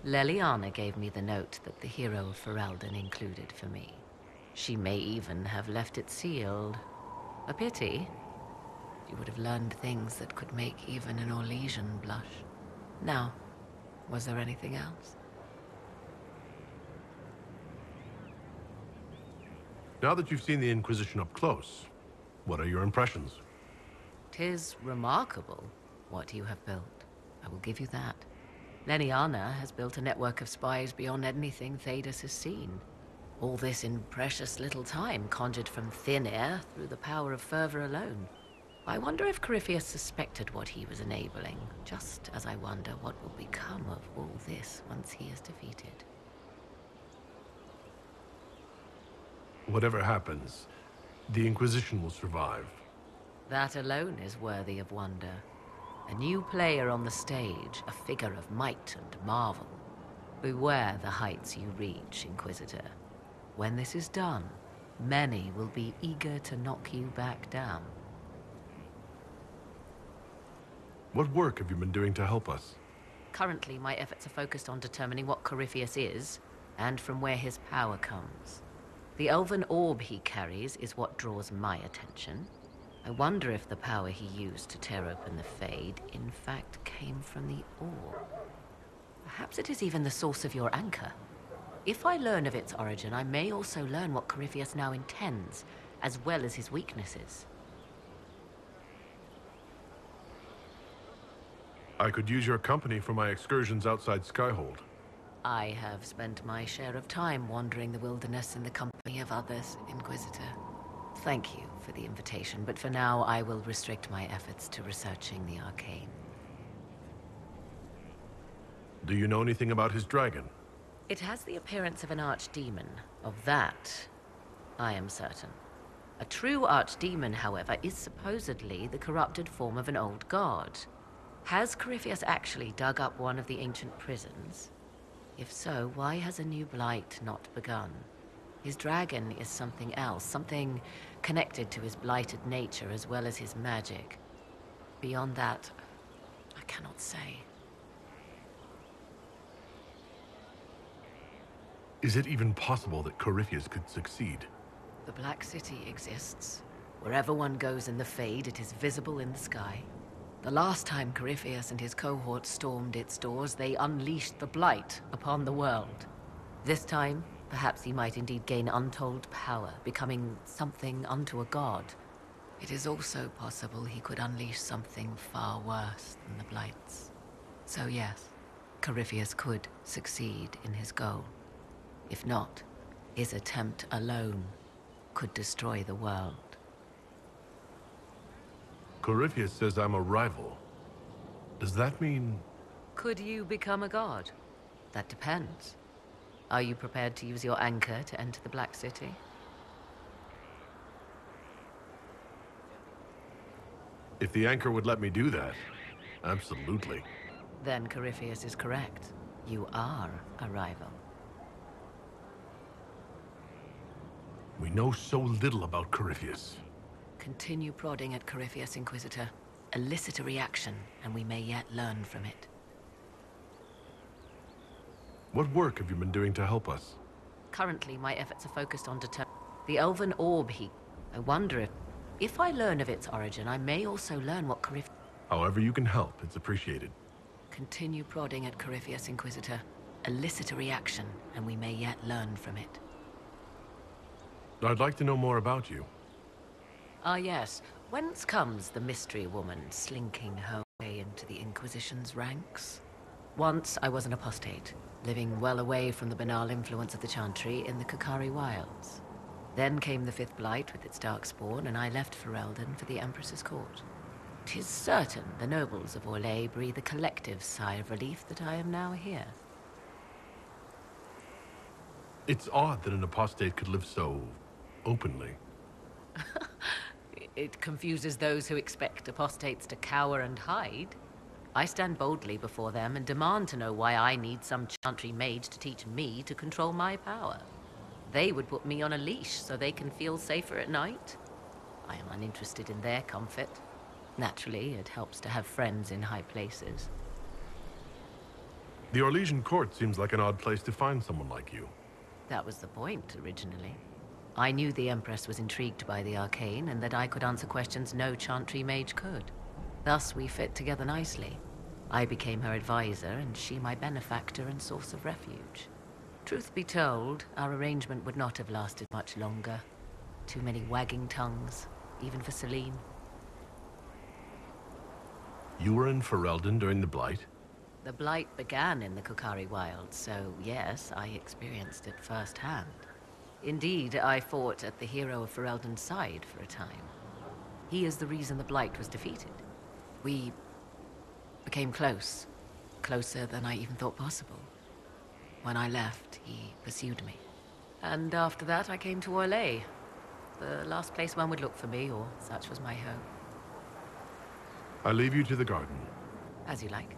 Leliana gave me the note that the hero of Ferelden included for me. She may even have left it sealed. A pity. She would have learned things that could make even an Orlesian blush. Now, was there anything else? Now that you've seen the Inquisition up close, what are your impressions? 'Tis remarkable what you have built. I will give you that. Leliana has built a network of spies beyond anything Thedas has seen. All this in precious little time, conjured from thin air through the power of fervor alone. I wonder if Corypheus suspected what he was enabling, just as I wonder what will become of all this once he is defeated. Whatever happens, the Inquisition will survive. That alone is worthy of wonder. A new player on the stage, a figure of might and marvel. Beware the heights you reach, Inquisitor. When this is done, many will be eager to knock you back down. What work have you been doing to help us? Currently, my efforts are focused on determining what Corypheus is, and from where his power comes. The elven orb he carries is what draws my attention. I wonder if the power he used to tear open the Fade, in fact, came from the orb. Perhaps it is even the source of your anchor. If I learn of its origin, I may also learn what Corypheus now intends, as well as his weaknesses. I could use your company for my excursions outside Skyhold. I have spent my share of time wandering the wilderness in the company of others, Inquisitor. Thank you for the invitation, but for now I will restrict my efforts to researching the arcane. Do you know anything about his dragon? It has the appearance of an archdemon. Of that, I am certain. A true archdemon, however, is supposedly the corrupted form of an old god. Has Corypheus actually dug up one of the ancient prisons? If so, why has a new blight not begun? His dragon is something else, something connected to his blighted nature as well as his magic. Beyond that, I cannot say. Is it even possible that Corypheus could succeed? The Black City exists. Wherever one goes in the Fade, it is visible in the sky. The last time Corypheus and his cohort stormed its doors, they unleashed the Blight upon the world. This time, perhaps he might indeed gain untold power, becoming something unto a god. It is also possible he could unleash something far worse than the Blights. So yes, Corypheus could succeed in his goal. If not, his attempt alone could destroy the world. Corypheus says I'm a rival. Does that mean... Could you become a god? That depends. Are you prepared to use your anchor to enter the Black City? If the anchor would let me do that, absolutely. Then Corypheus is correct. You are a rival. We know so little about Corypheus. Continue prodding at Corypheus, Inquisitor. Elicit a reaction, and we may yet learn from it. What work have you been doing to help us? Currently, my efforts are focused on the elven orb I wonder if I learn of its origin, I may also learn what Corypheus... However you can help, it's appreciated. Continue prodding at Corypheus, Inquisitor. Elicit a reaction, and we may yet learn from it. I'd like to know more about you. Ah, yes. Whence comes the mystery woman slinking her way into the Inquisition's ranks? Once I was an apostate, living well away from the banal influence of the Chantry in the Kakari Wilds. Then came the Fifth Blight with its darkspawn, and I left Ferelden for the Empress's court. 'Tis certain the nobles of Orlais breathe a collective sigh of relief that I am now here. It's odd that an apostate could live so... openly. It confuses those who expect apostates to cower and hide. I stand boldly before them and demand to know why I need some chantry mage to teach me to control my power. They would put me on a leash so they can feel safer at night. I am uninterested in their comfort. Naturally, it helps to have friends in high places. The Orlesian court seems like an odd place to find someone like you. That was the point, originally. I knew the Empress was intrigued by the arcane, and that I could answer questions no Chantry mage could. Thus, we fit together nicely. I became her advisor, and she my benefactor and source of refuge. Truth be told, our arrangement would not have lasted much longer. Too many wagging tongues, even for Celine. You were in Ferelden during the Blight? The Blight began in the Kokari Wilds, so yes, I experienced it firsthand. Indeed, I fought at the hero of Ferelden's side for a time. He is the reason the Blight was defeated. We became close. Closer than I even thought possible. When I left, he pursued me. And after that, I came to Orlais. The last place one would look for me, or such was my home. I leave you to the garden. As you like.